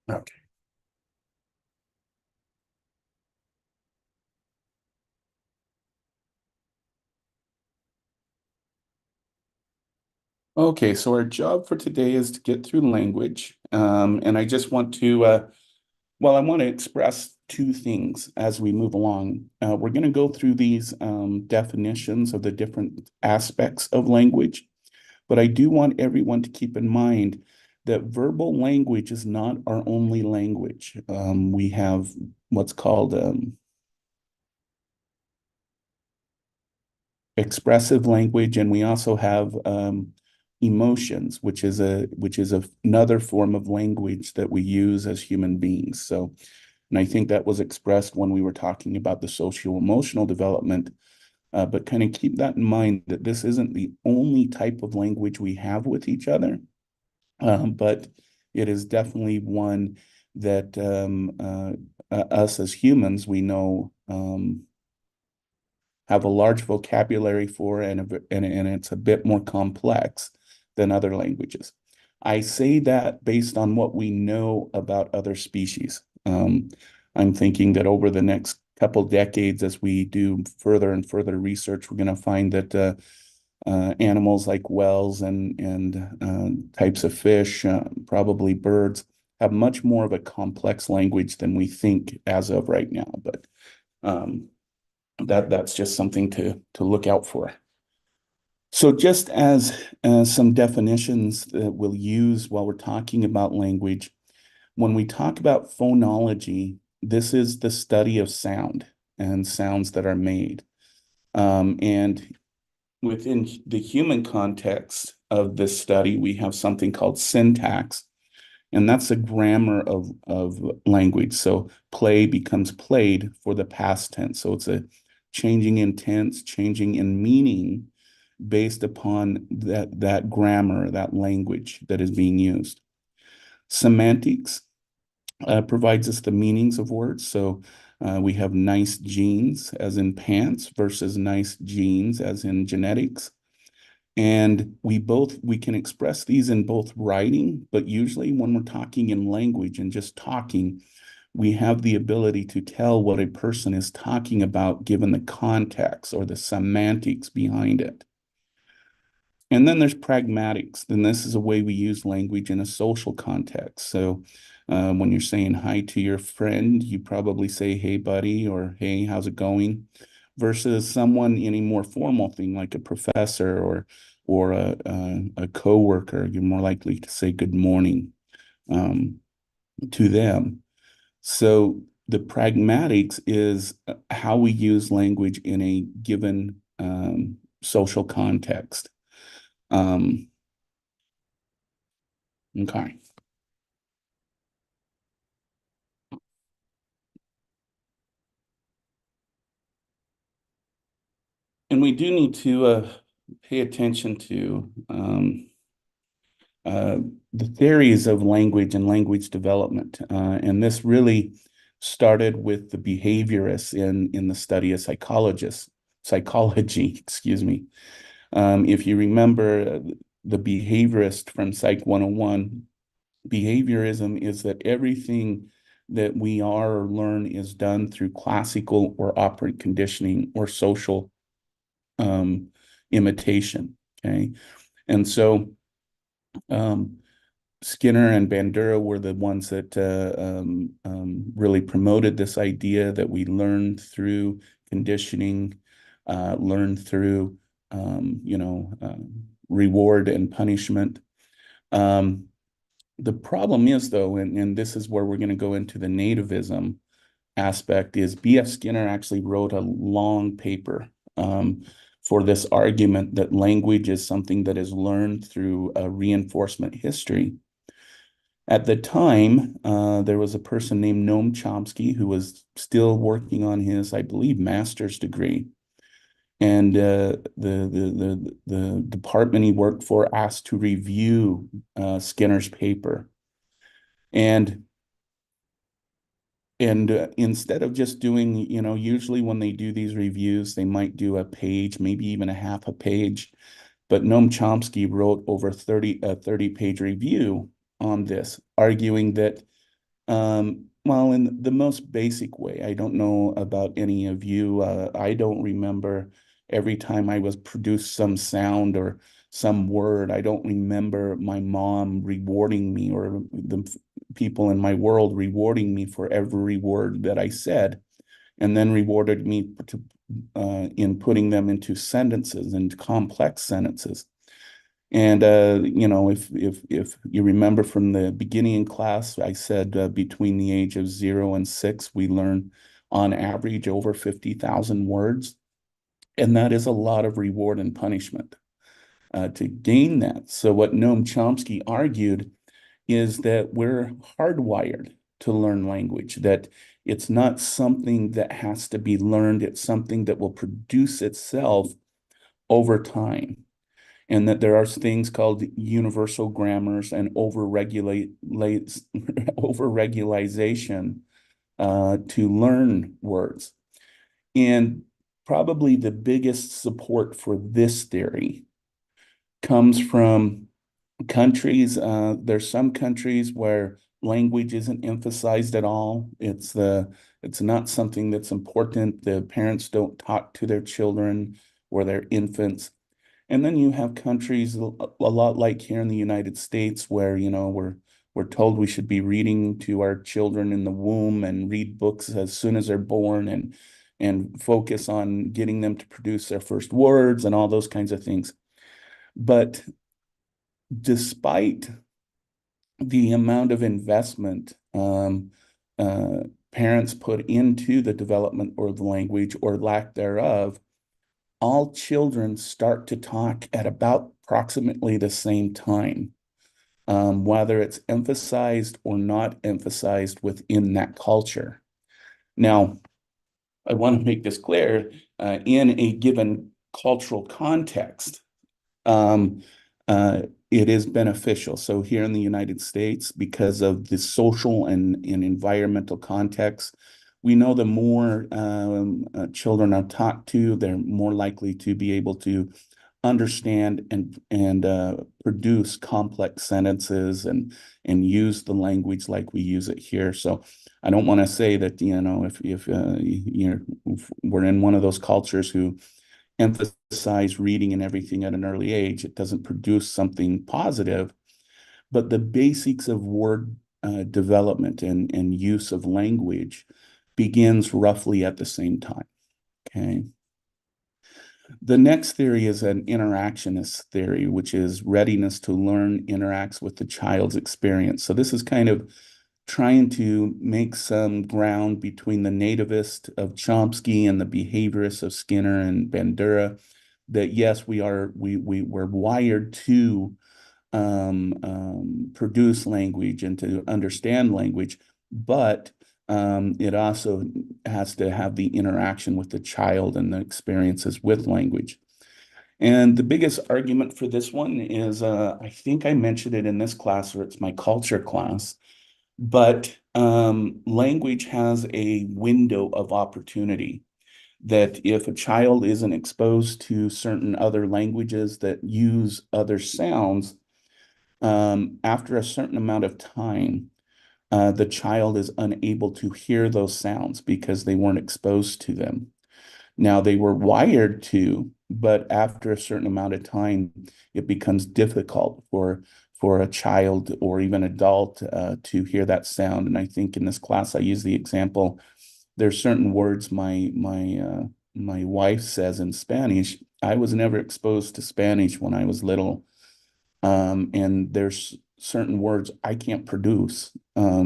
Okay. Okay, so our job for today is to get through language. And I just want to, I want to express two things as we move along. We're going to go through these definitions of the different aspects of language, but I do want everyone to keep in mind that verbal language is not our only language. We have what's called expressive language, and we also have emotions, another form of language that we use as human beings. So, and I think that was expressed when we were talking about the social emotional development. But kind of keep that in mind that this isn't the only type of language we have with each other, but it is definitely one that us as humans we know have a large vocabulary for, and it's a bit more complex than other languages. I say that based on what we know about other species. I'm thinking that over the next couple decades, as we do further and further research, we're going to find that animals like whales and types of fish, probably birds, have much more of a complex language than we think as of right now. But um, that's just something to look out for. So just as some definitions that we'll use while we're talking about language, when we talk about phonology, this is the study of sound and sounds that are made. And within the human context of this study, we have something called syntax, and that's a grammar of language. So play becomes played for the past tense. So it's a changing in tense, changing in meaning based upon that grammar, that language that is being used. Semantics provides us the meanings of words. So we have nice genes as in pants versus nice genes as in genetics. And we can express these in both writing, but usually when we're talking in language and just talking, we have the ability to tell what a person is talking about given the context or the semantics behind it. And then there's pragmatics. Then this is a way we use language in a social context. So when you're saying hi to your friend, you probably say, hey, buddy, or hey, how's it going? Versus someone in a more formal thing like a professor or a coworker, you're more likely to say good morning um, to them. So the pragmatics is how we use language in a given social context. Um, okay. And we do need to pay attention to uh, the theories of language and language development. And this really started with the behaviorists in the study of psychology, excuse me. If you remember the behaviorist from Psych 101, behaviorism is that everything that we are or learn is done through classical or operant conditioning or social um, imitation. Okay. And so um, Skinner and Bandura were the ones that really promoted this idea that we learn through conditioning, learn through, reward and punishment. Um, the problem is, though, and this is where we're going to go into the nativism aspect, is B.F. Skinner actually wrote a long paper for this argument that language is something that is learned through a reinforcement history. At the time, there was a person named Noam Chomsky who was still working on his, I believe, master's degree. And the department he worked for asked to review Skinner's paper. And instead of just doing, usually when they do these reviews, they might do a page, maybe even a half a page. But Noam Chomsky wrote over 30 a 30-page review on this, arguing that Well, in the most basic way, I don't know about any of you. I don't remember every time I was produced some sound or some word. I don't remember my mom rewarding me or the people in my world rewarding me for every word that I said, and then rewarded me in putting them into sentences and complex sentences. And if you remember from the beginning in class, I said between the age of 0 and 6, we learn on average over 50,000 words. And that is a lot of reward and punishment to gain that. So what Noam Chomsky argued is that we're hardwired to learn language, that it's not something that has to be learned, it's something that will produce itself over time, and that there are things called universal grammars and overregulation to learn words. And probably the biggest support for this theory comes from countries. There's some countries where language isn't emphasized at all. It's not something that's important. The parents don't talk to their children or their infants. And then you have countries a lot like here in the United States where, we're told we should be reading to our children in the womb and read books as soon as they're born and focus on getting them to produce their first words and all those kinds of things. But despite the amount of investment uh, parents put into the development or the language or lack thereof, all children start to talk at about approximately the same time, whether it's emphasized or not emphasized within that culture. Now, I want to make this clear, in a given cultural context, um, it is beneficial. So here in the United States, because of the social and environmental context, we know the more children are taught to, they're more likely to be able to understand and produce complex sentences and use the language like we use it here. So I don't want to say that, if we're in one of those cultures who emphasize reading and everything at an early age, it doesn't produce something positive. But the basics of word development and use of language begins roughly at the same time. Okay. The next theory is an interactionist theory, which is readiness to learn interacts with the child's experience. So this is kind of trying to make some ground between the nativist of Chomsky and the behaviorists of Skinner and Bandura, that yes, we're wired to produce language and to understand language, but it also has to have the interaction with the child and the experiences with language. And the biggest argument for this one is, I think I mentioned it in this class, or it's my culture class, but language has a window of opportunity, that if a child isn't exposed to certain other languages that use other sounds, after a certain amount of time, the child is unable to hear those sounds because they weren't exposed to them. Now, they were wired to, but after a certain amount of time, it becomes difficult for a child or even adult to hear that sound. And I think in this class, I use the example, there's certain words my wife says in Spanish. I was never exposed to Spanish when I was little. And there's certain words I can't produce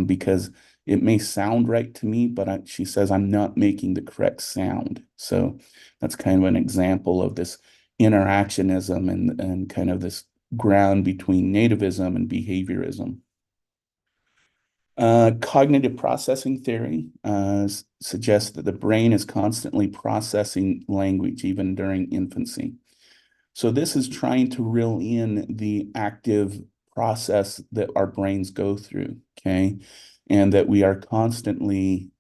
because it may sound right to me, but she says I'm not making the correct sound. So that's kind of an example of this interactionism and kind of this ground between nativism and behaviorism. Cognitive processing theory suggests that the brain is constantly processing language even during infancy. So this is trying to reel in the active process that our brains go through, okay? And that we are constantly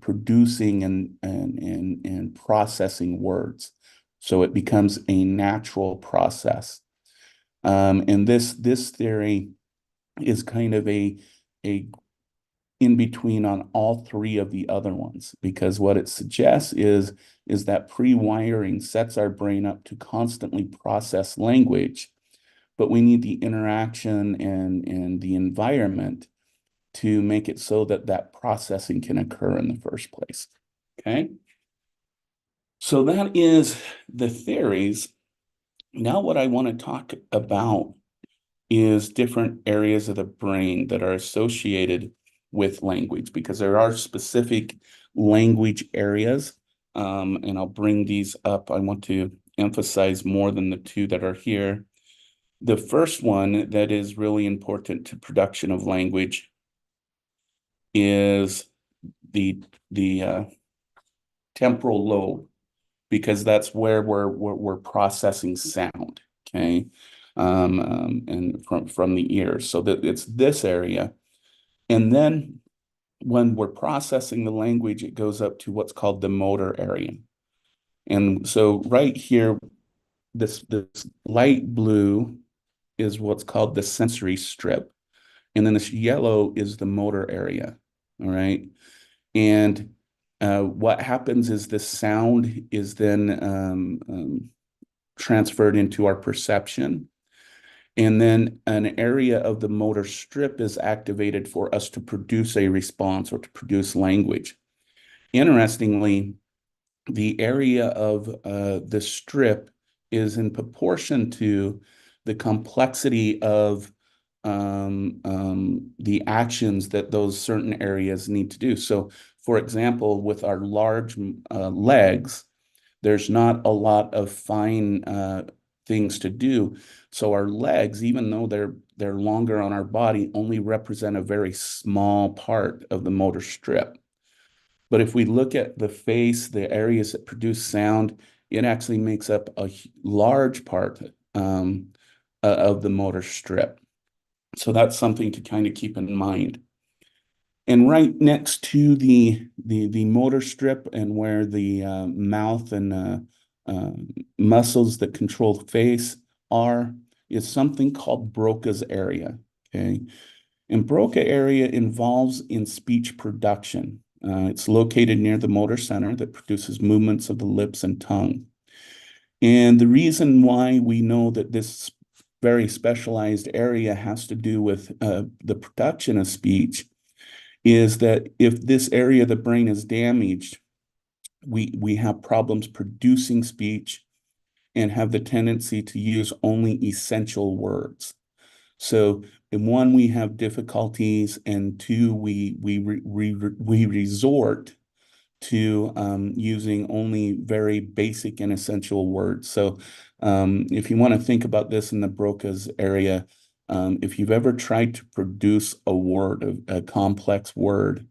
producing and processing words. So it becomes a natural process. And this theory is kind of a in between on all three of the other ones, because what it suggests is that pre-wiring sets our brain up to constantly process language, but we need the interaction and the environment to make it so that that processing can occur in the first place. Okay. So that is the theories. Now what I want to talk about is different areas of the brain that are associated with language, because there are specific language areas. And I'll bring these up. I want to emphasize more than the two that are here. The first one that is really important to production of language is the temporal lobe, because that's where we're processing sound. Okay. And from the ears. So that it's this area. And then when we're processing the language, it goes up to what's called the motor area. And so right here, this light blue is what's called the sensory strip. And then this yellow is the motor area. All right. And what happens is this sound is then transferred into our perception. And then an area of the motor strip is activated for us to produce a response or to produce language. Interestingly, the area of the strip is in proportion to the complexity of the actions that those certain areas need to do. So, for example, with our large legs, there's not a lot of fine things to do. So our legs, even though they're longer on our body, only represent a very small part of the motor strip. But if we look at the face, the areas that produce sound, it actually makes up a large part of the motor strip. So that's something to kind of keep in mind. And right next to the motor strip and where the mouth and muscles that control the face are is something called Broca's area. Okay. And Broca area involves in speech production. It's located near the motor center that produces movements of the lips and tongue. And the reason why we know that this very specialized area has to do with the production of speech is that if this area of the brain is damaged, we have problems producing speech and have the tendency to use only essential words. So in one, we have difficulties, and two, we resort to using only very basic and essential words. So if you want to think about this in the Broca's area, if you've ever tried to produce a word, a complex word,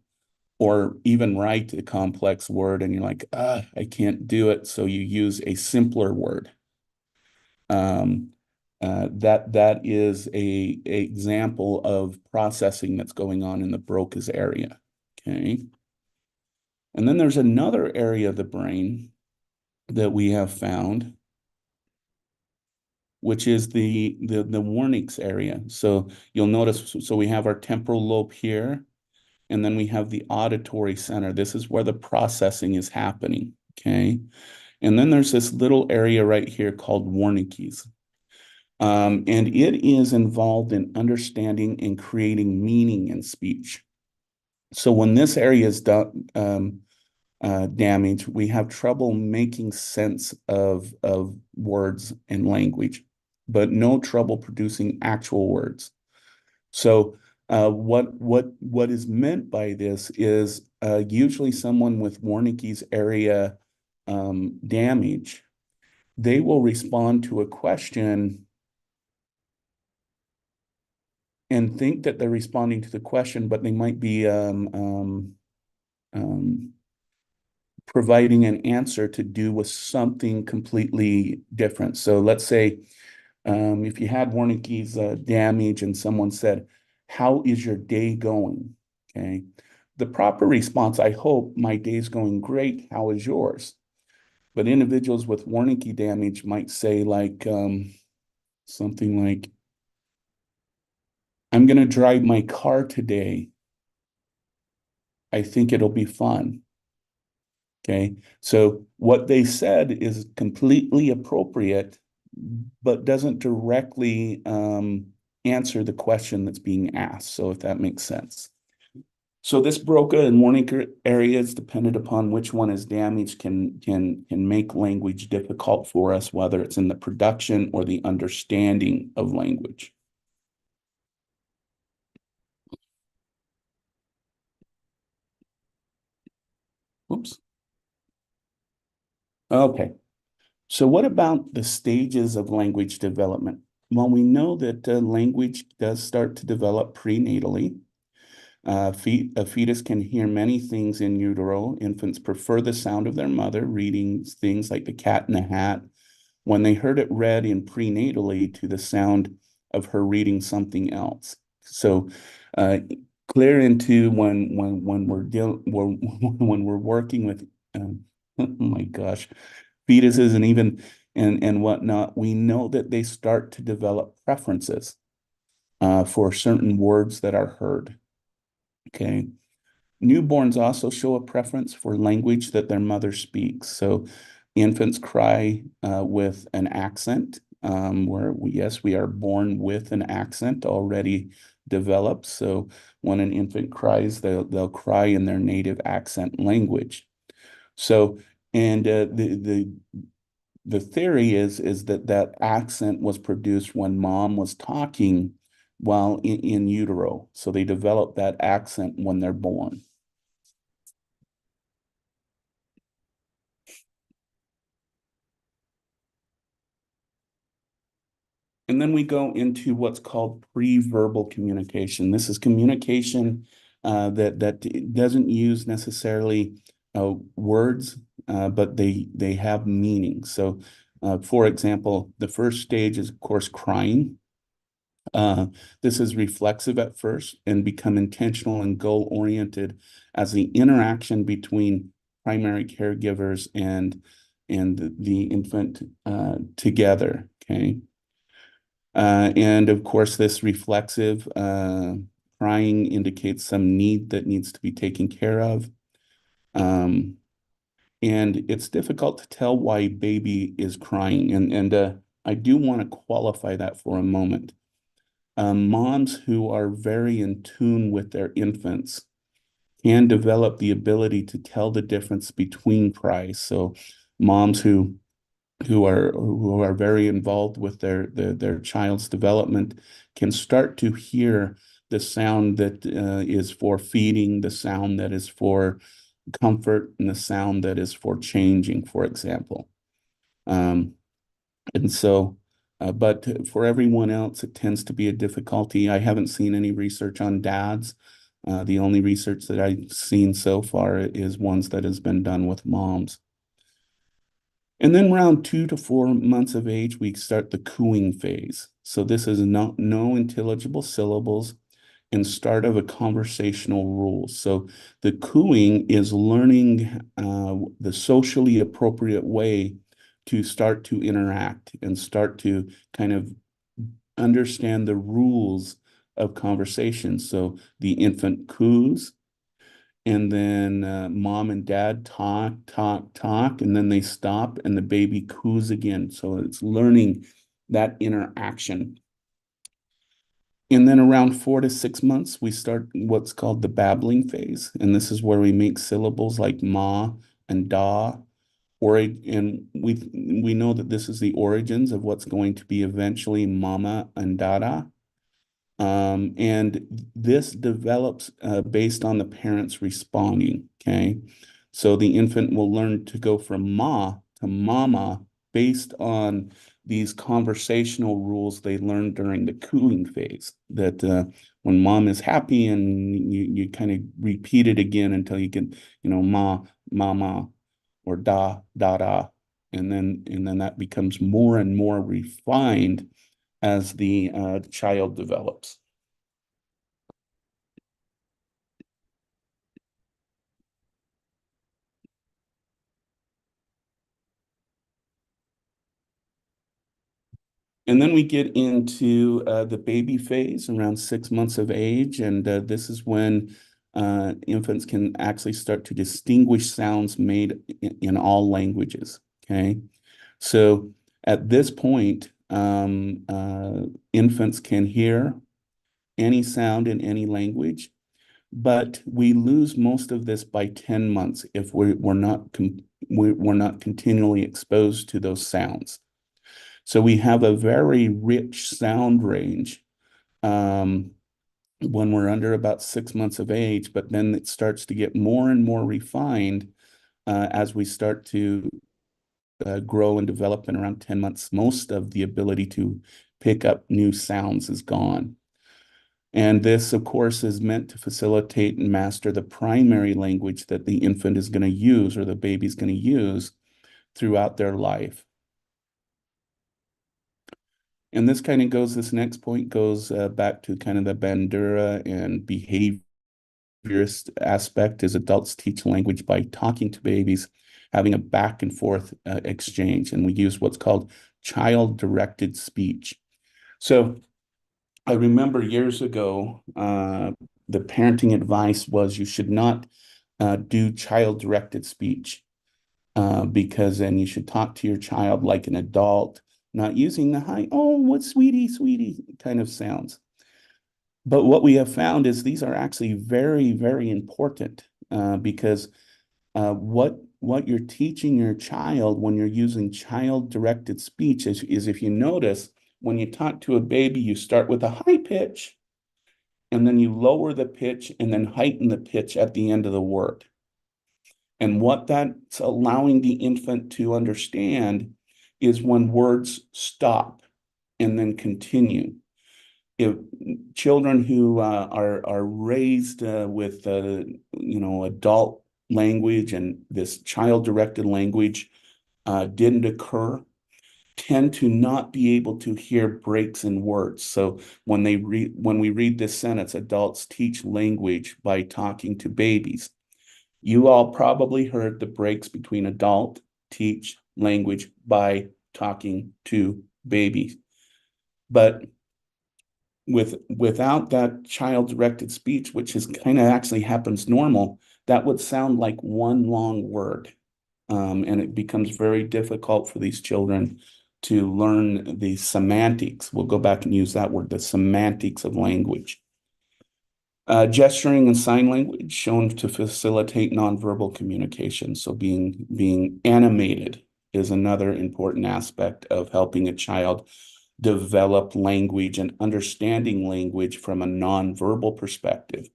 or even write a complex word, and you're like, I can't do it, so you use a simpler word. That is a example of processing that's going on in the Broca's area. Okay. And then there's another area of the brain that we have found, which is the Wernicke's area. So you'll notice, so we have our temporal lobe here, and then we have the auditory center. This is where the processing is happening. Okay. And then there's this little area right here called Wernicke's. And it is involved in understanding and creating meaning in speech. So when this area is damaged, we have trouble making sense of words and language, but no trouble producing actual words. So what is meant by this is usually someone with Wernicke's area damage, they will respond to a question and think that they're responding to the question, but they might be providing an answer to do with something completely different. So let's say if you had Wernicke's damage and someone said, "How is your day going?" Okay. The proper response, I hope, "My day's going great. How is yours?" But individuals with Wernicke damage might say like something like, "I'm going to drive my car today. I think it'll be fun. Okay. So what they said is completely appropriate, but doesn't directly answer the question that's being asked. So if that makes sense. So this Broca and warning areas, dependent upon which one is damaged, can make language difficult for us, whether it's in the production or the understanding of language. Oops. Okay. So what about the stages of language development? Well, we know that language does start to develop prenatally. A fetus can hear many things in utero. Infants prefer the sound of their mother, reading things like The Cat in the Hat, when they heard it read in prenatally to the sound of her reading something else. So, clear into when we're when we're working with, oh my gosh, fetuses and even and whatnot, we know that they start to develop preferences for certain words that are heard. Okay. Newborns also show a preference for language that their mother speaks. So infants cry with an accent, where yes, we are born with an accent already developed. So when an infant cries, they'll cry in their native accent language. So, and the theory is that that accent was produced when mom was talking while in utero. So they develop that accent when they're born. And then we go into what's called pre-verbal communication. This is communication that doesn't use necessarily words, but they have meaning. So, for example, the first stage is, of course, crying. Uh, this is reflexive at first and become intentional and goal-oriented as the interaction between primary caregivers and the infant together. Okay. And of course, this reflexive crying indicates some need that needs to be taken care of. Um, and it's difficult to tell why baby is crying. And I do want to qualify that for a moment. Moms who are very in tune with their infants can develop the ability to tell the difference between cries. So moms who are very involved with their child's development can start to hear the sound that is for feeding, the sound that is for comfort, and the sound that is for changing, for example. Um, and so, but for everyone else, it tends to be a difficulty. I haven't seen any research on dads. The only research that I've seen so far is ones that has been done with moms. And then around 2 to 4 months of age, we start the cooing phase. So this is no intelligible syllables and start of a conversational rule. So the cooing is learning the socially appropriate way to start to interact and start to kind of understand the rules of conversation. So the infant coos, and then mom and dad talk, and then they stop and the baby coos again. So it's learning that interaction. And then around 4 to 6 months, we start what's called the babbling phase. And this is where we make syllables like ma and da. And we know that this is the origins of what's going to be eventually mama and dada. And this develops based on the parents responding. Okay. So the infant will learn to go from ma to mama based on these conversational rules they learned during the cooing phase. That when mom is happy and you kind of repeat it again until you can, ma, mama, or da. And then that becomes more and more refined as the child develops. And then we get into the baby phase around 6 months of age. And this is when infants can actually start to distinguish sounds made in all languages. Okay. So at this point, infants can hear any sound in any language, but we lose most of this by 10 months if we're not continually exposed to those sounds. So we have a very rich sound range when we're under about 6 months of age, but then it starts to get more and more refined as we start to grow and develop. In around 10 months, most of the ability to pick up new sounds is gone. And this, of course, is meant to facilitate and master the primary language that the infant is going to use or the baby's going to use throughout their life. And this kind of goes, this next point goes back to kind of the Bandura and behaviorist aspect, is adults teach language by talking to babies, having a back and forth exchange. And we use what's called child-directed speech. So I remember years ago, the parenting advice was you should not do child-directed speech because then you should talk to your child like an adult, not using the high, oh, what sweetie, sweetie kind of sounds. But what we have found is these are actually very, very important because what you're teaching your child when you're using child-directed speech is if you notice, when you talk to a baby, you start with a high pitch, and then you lower the pitch and then heighten the pitch at the end of the word. And what that's allowing the infant to understand is when words stop and then continue. If children who are raised with adult language and this child-directed language didn't occur, tend to not be able to hear breaks in words. So when we read this sentence, adults teach language by talking to babies. You all probably heard the breaks between adult teach language by talking to babies. But without that child-directed speech, which is kind of actually happens normal, that would sound like one long word. And it becomes very difficult for these children to learn the semantics. We'll go back and use that word, the semantics of language. Gesturing and sign language shown to facilitate nonverbal communication. So being animated is another important aspect of helping a child develop language and understanding language from a nonverbal perspective.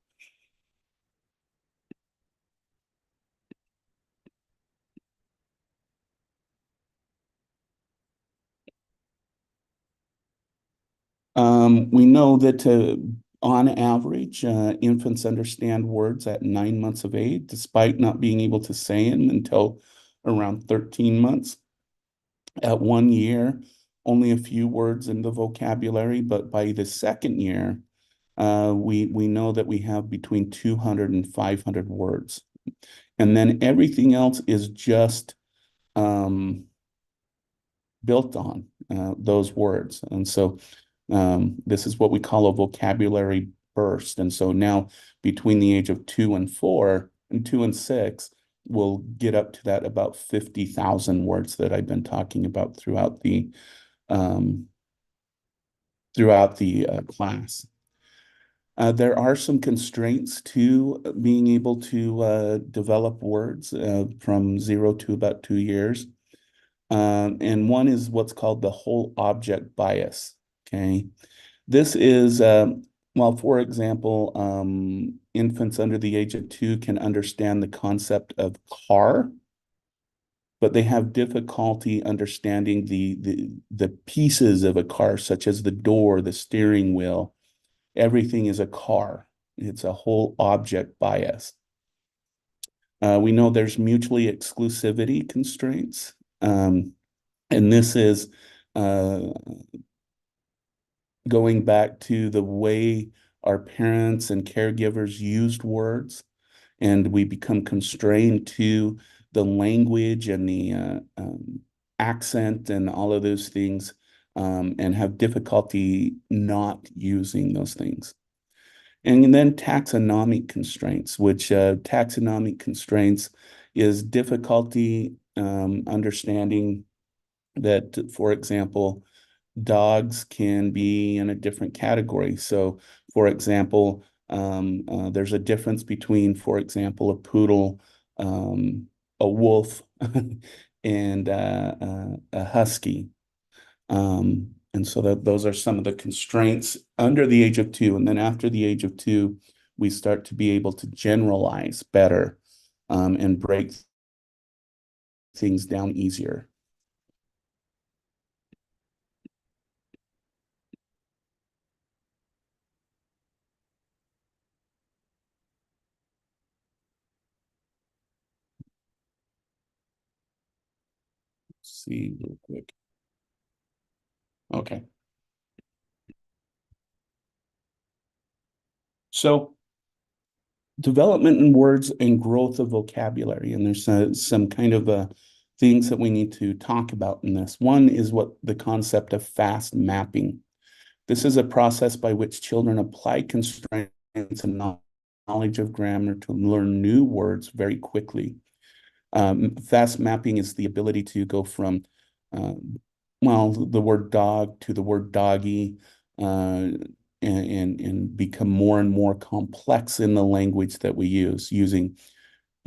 We know that on average, infants understand words at 9 months of age, despite not being able to say them until around 13 months. At 1 year, only a few words in the vocabulary, but by the second year, we know that we have between 200 and 500 words. And then everything else is just built on those words. And so this is what we call a vocabulary burst. And so now between the age of 2 and 6, we'll get up to that about 50,000 words that I've been talking about throughout the class. There are some constraints to being able to develop words from 0 to about 2 years. And one is what's called the whole object bias. Okay. This is, well, for example, infants under the age of 2 can understand the concept of car, but they have difficulty understanding the pieces of a car, such as the door, the steering wheel. Everything is a car. It's a whole object bias. We know there's mutually exclusivity constraints. And this is going back to the way our parents and caregivers used words, and we become constrained to the language and the accent and all of those things, and have difficulty not using those things. And then taxonomic constraints, which taxonomic constraints is difficulty understanding that, for example, dogs can be in a different category. So, for example, there's a difference between, for example, a poodle, a wolf, and a husky. And so those are some of the constraints under the age of 2. And then after the age of 2, we start to be able to generalize better and break things down easier. Let's see real quick. Okay. So development in words and growth of vocabulary. And there's some kind of things that we need to talk about in this. One is what the concept of fast mapping. This is a process by which children apply constraints and knowledge of grammar to learn new words very quickly. Fast mapping is the ability to go from, well, the word dog to the word doggy, and become more and more complex in the language that we use, using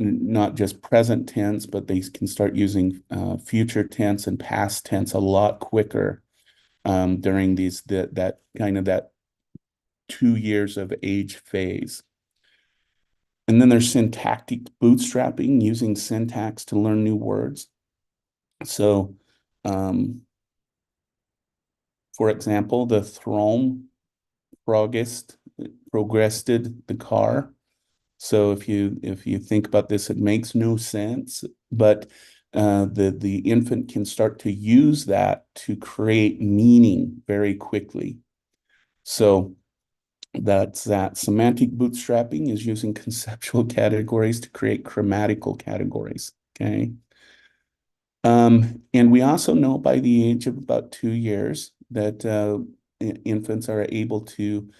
not just present tense, but they can start using future tense and past tense a lot quicker during that kind of that 2 years of age phase. And then there's syntactic bootstrapping, using syntax to learn new words. So, for example, the Throme progressed the car. So if you think about this, it makes no sense, but the infant can start to use that to create meaning very quickly. So that's that. Semantic bootstrapping is using conceptual categories to create grammatical categories. Okay. And we also know by the age of about 2 years that infants are able to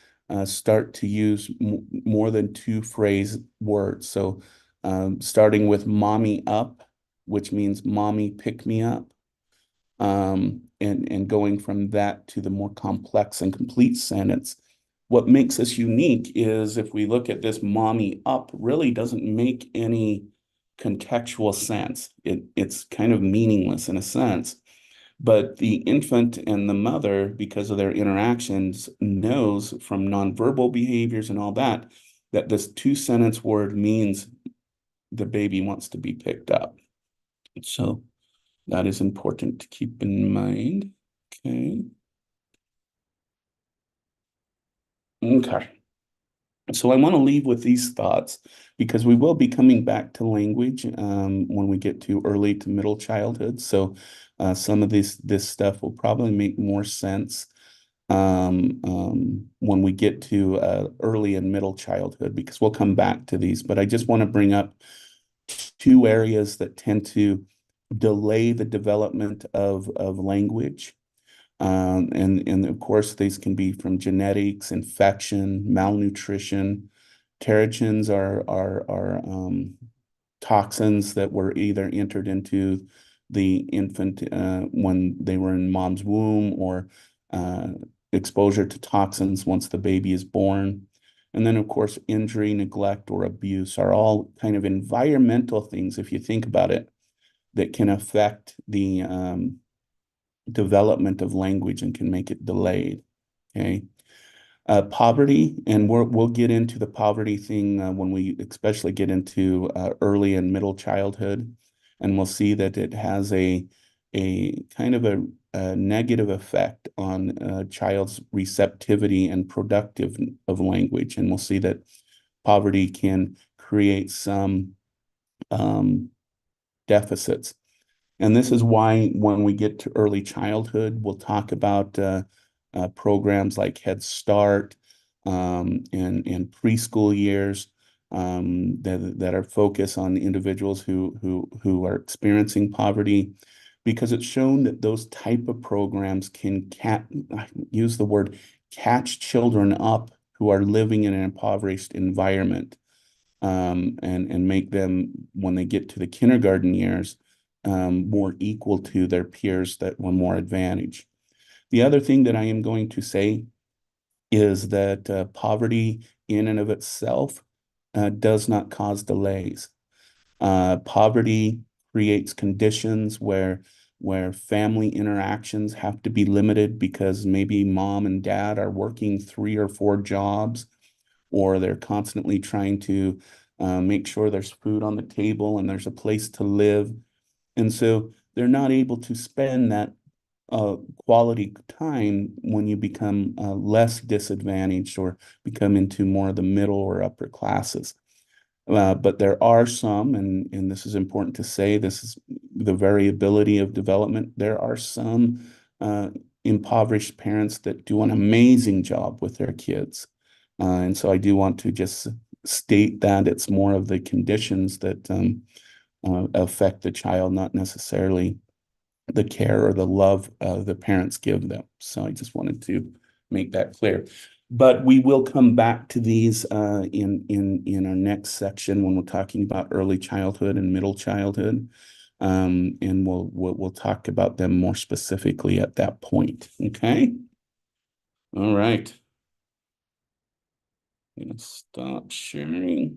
start to use more than two phrase words. So starting with mommy up, which means mommy pick me up, and going from that to the more complex and complete sentence. What makes us unique is if we look at this mommy up really doesn't make any contextual sense. It's kind of meaningless in a sense. But the infant and the mother, because of their interactions, knows from nonverbal behaviors and all that, that this two-sentence word means the baby wants to be picked up. So that is important to keep in mind. Okay. Okay. So I want to leave with these thoughts because we will be coming back to language when we get to early to middle childhood. So some of this stuff will probably make more sense when we get to early and middle childhood, because we'll come back to these. But I just want to bring up two areas that tend to delay the development of language. And of course, these can be from genetics, infection, malnutrition. Terogens are toxins that were either entered into the infant when they were in mom's womb, or exposure to toxins once the baby is born. And then, of course, injury, neglect, or abuse are all kind of environmental things, if you think about it, that can affect the development of language and can make it delayed. Okay. Poverty, and we'll get into the poverty thing when we especially get into early and middle childhood, and we'll see that it has a kind of a negative effect on a child's receptivity and productive of language, and we'll see that poverty can create some deficits. And this is why when we get to early childhood, we'll talk about programs like Head Start and preschool years that are focused on individuals who are experiencing poverty, because it's shown that those type of programs can use the word catch children up who are living in an impoverished environment, and make them, when they get to the kindergarten years, more equal to their peers that were more advantaged. The other thing that I am going to say is that poverty in and of itself does not cause delays. Poverty creates conditions where family interactions have to be limited because maybe mom and dad are working 3 or 4 jobs, or they're constantly trying to make sure there's food on the table and there's a place to live. And so they're not able to spend that quality time when you become less disadvantaged or become into more of the middle or upper classes. But there are some, and this is important to say, this is the variability of development. There are some impoverished parents that do an amazing job with their kids. And so I do want to just state that it's more of the conditions that affect the child, not necessarily the care or the love the parents give them. So I just wanted to make that clear. But we will come back to these in our next section when we're talking about early childhood and middle childhood. And we'll talk about them more specifically at that point. Okay. All right. I'm gonna stop sharing.